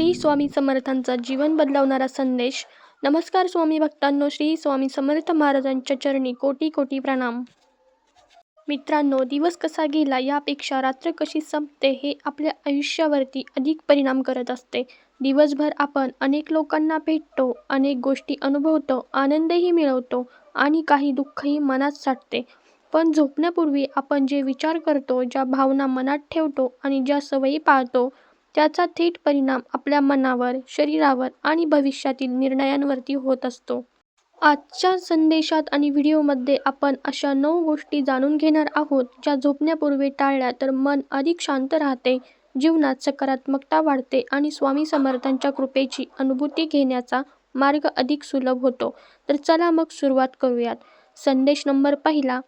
श्री स्वामी समर्थांचा जीवन बदलवणारा संदेश. नमस्कार स्वामी भक्तांनो, श्री स्वामी समर्थ महाराजांच्या चरणी कोटी कोटी प्रणाम. मित्रांनो, दिवस कसा गेला यापेक्षा रात्र कशी संपते हे आपल्या आयुष्यावरती अधिक परिणाम करत असते. दिवसभर आपण अनेक लोकांना भेटतो, अनेक गोष्टी अनुभवतो, आनंदही मिळवतो आणि काही दुःखही मनात साठते. पण झोपण्यापूर्वी आपण जे विचार करतो, ज्या भावना मनात ठेवतो आणि ज्या सवयी पाळतो त्याचा थेट परिणाम आपल्या मनावर, शरीरावर आणि भविष्यातील निर्णयांवरती होत असतो. आजच्या संदेशात आणि व्हिडिओमध्ये आपण अशा 9 गोष्टी जाणून घेणार आहोत ज्या झोपण्यापूर्वी टाळल्या तर मन अधिक शांत राहते, जीवनात सकारात्मकता वाढते आणि स्वामी समर्थांच्या कृपेची अनुभूती घेण्याचा मार्ग अधिक सुलभ होतो. तर चला मग सुरुवात करूयात. संदेश नंबर 1,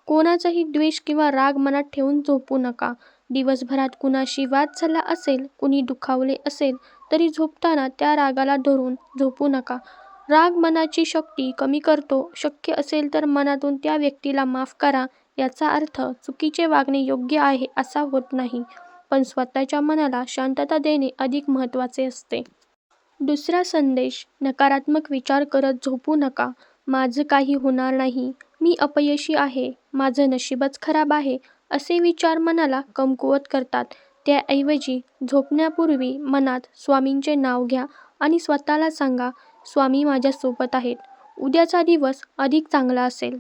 कोणाचाही द्वेष किंवा राग मनात ठेवून झोपू नका. दिवसभरात कुणाशी वाद झाला असेल, कुणी दुखावले असेल तरी झोपताना त्या रागाला धरून झोपू नका. राग मनाची शक्ती कमी करतो. शक्य असेल तर मनातून त्या व्यक्तीला माफ करा. याचा अर्थ चुकीचे वागणे योग्य आहे असा होत नाही, पण स्वतःच्या मनाला शांतता देणे अधिक महत्त्वाचे असते. दुसरा संदेश, नकारात्मक विचार करत झोपू नका. माझं काही होणार नाही, मी अपयशी आहे, माझं नशीबच खराब आहे असे विचार मनाला कमकुवत करतात. त्याऐवजी झोपण्यापूर्वी मनात स्वामींचे नाव घ्या आणि स्वतःला सांगा, स्वामी माझ्यासोबत आहेत, उद्याचा दिवस अधिक चांगला असेल.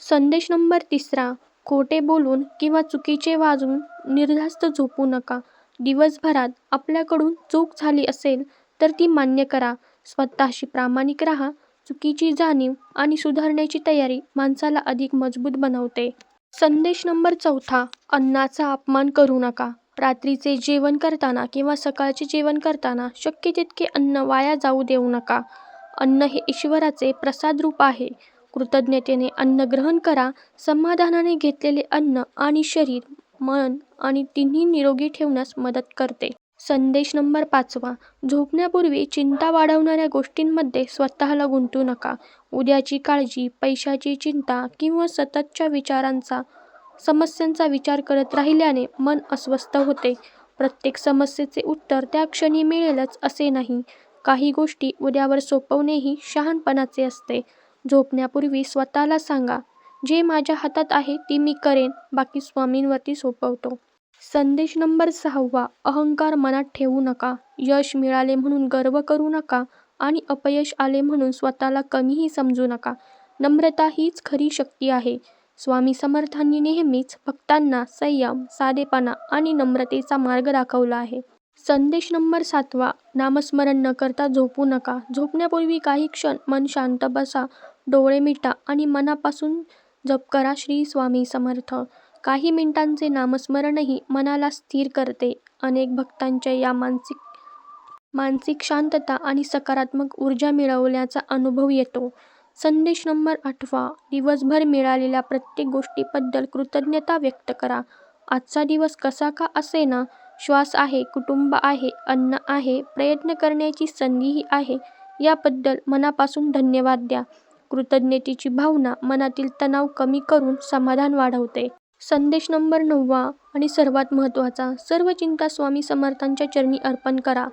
संदेश नंबर 3, खोटे बोलून किंवा चुकीचे वागून निर्धास्त झोपू नका. दिवसभरात आपल्याकडून चूक झाली असेल तर ती मान्य करा. स्वतःशी प्रामाणिक राहा. चुकीची जाणीव आणि सुधारण्याची तयारी माणसाला अधिक मजबूत बनवते. संदेश नंबर 4, अन्नाचा अपमान करू नका. रात्रीचे जेवण करताना किंवा सकाळचे जेवण करताना शक्य तितके अन्न वाया जाऊ देऊ नका. अन्न हे ईश्वराचे प्रसाद रूप आहे. कृतज्ञतेने अन्न ग्रहण करा. समाधानाने घेतलेले अन्न आणि शरीर, मन आणि तिन्ही निरोगी ठेवण्यास मदत करते. संदेश नंबर 5, झोपण्यापूर्वी चिंता वाढवणाऱ्या गोष्टींमध्ये स्वतःला गुंतवू नका. उद्याची काळजी, पैशाची चिंता किंवा सततच्या समस्यांचा विचार करत राहिल्याने मन अस्वस्थ होते. प्रत्येक समस्येचे उत्तर त्या क्षणी मिळेलच असे नाही. काही गोष्टी उद्यावर सोपवणेही शहाणपणाचे असते. झोपण्यापूर्वी स्वतःला सांगा, जे माझ्या हातात आहे ते मी करेन, बाकी स्वामींवरती सोपवतो. संदेश नंबर 6, अहंकार मनात ठेवू नका. यश मिळाले म्हणून गर्व करू नका आणि अपयश आले म्हणून स्वतःला कमीही समजू नका. नम्रता हीच खरी शक्ती आहे. स्वामी समर्थांनी नेहमीच भक्तांना संयम, साधेपणा आणि नम्रतेचा मार्ग दाखवला आहे. संदेश नंबर 7, नामस्मरण न करता झोपू नका. झोपण्यापूर्वी काही क्षण मन शांत बसा, डोळे मिटा आणि मनापासून जप करा, श्री स्वामी समर्थ. काही मिनिटांचे नामस्मरणही मनाला स्थिर करते. अनेक भक्तांच्या या मानसिक शांतता आणि सकारात्मक ऊर्जा मिळवल्याचा अनुभव येतो. संदेश नंबर 8, दिवसभर मिळालेल्या प्रत्येक गोष्टीबद्दल कृतज्ञता व्यक्त करा. आजचा दिवस कसा का असेना, श्वास आहे, कुटुंब आहे, अन्न आहे, प्रयत्न करण्याची संधीही आहे, याबद्दल मनापासून धन्यवाद द्या. कृतज्ञतेची भावना मनातील तणाव कमी करून समाधान वाढवते. संदेश नंबर 9 आणि सर्वात महत्त्वाचा, सर्व चिंता स्वामी समर्थांच्या चरणी अर्पण करा.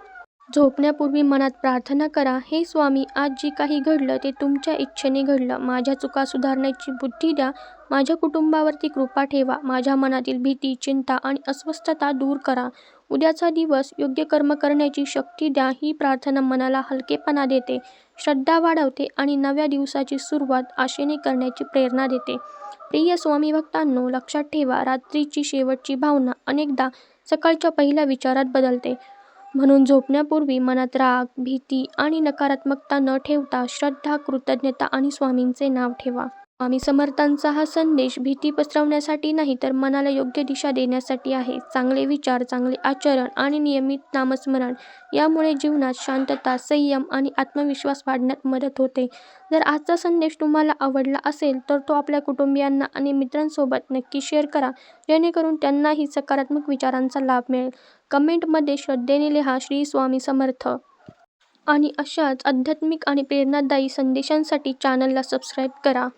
झोपण्यापूर्वी मनात प्रार्थना करा, हे स्वामी, आज जे काही घडलं ते तुमच्या इच्छेने घडलं. माझ्या चुका सुधारण्याची बुद्धी द्या. माझ्या कुटुंबावरती कृपा ठेवा. माझ्या मनातील भीती, चिंता आणि अस्वस्थता दूर करा. उद्याचा दिवस योग्य कर्म करण्याची शक्ती द्या. ही प्रार्थना मनाला हलकेपणा देते, श्रद्धा वाढवते आणि नव्या दिवसाची सुरुवात आशेने करण्याची प्रेरणा देते. प्रिय स्वामी भक्तांनो, लक्षात ठेवा, रात्रीची शेवटची भावना अनेकदा सकाळच्या पहिल्या विचारात बदलते. म्हणून झोपण्यापूर्वी मनात राग, भीती आणि नकारात्मकता न ठेवता श्रद्धा, कृतज्ञता आणि स्वामींचे नाव ठेवा. स्वामी समर्थांचा हा संदेश भीती पसरवण्यासाठी नाही तर मनाला योग्य दिशा देण्यासाठी आहे. चांगले विचार, चांगले आचरण आणि नियमित नामस्मरण यामुळे जीवनात शांतता, संयम आणि आत्मविश्वास वाढण्यात मदत होते. जर आजचा संदेश तुम्हाला आवडला असेल तर तो आपल्या कुटुंबियांना आणि मित्रांसोबत नक्की शेअर करा, जेणेकरून त्यांनाही सकारात्मक विचारांचा लाभ मिळेल. कमेंटमध्ये श्रद्धेने लिहा, श्री स्वामी समर्थ. आणि अशाच आध्यात्मिक आणि प्रेरणादायी संदेशांसाठी चॅनलला सबस्क्राईब करा.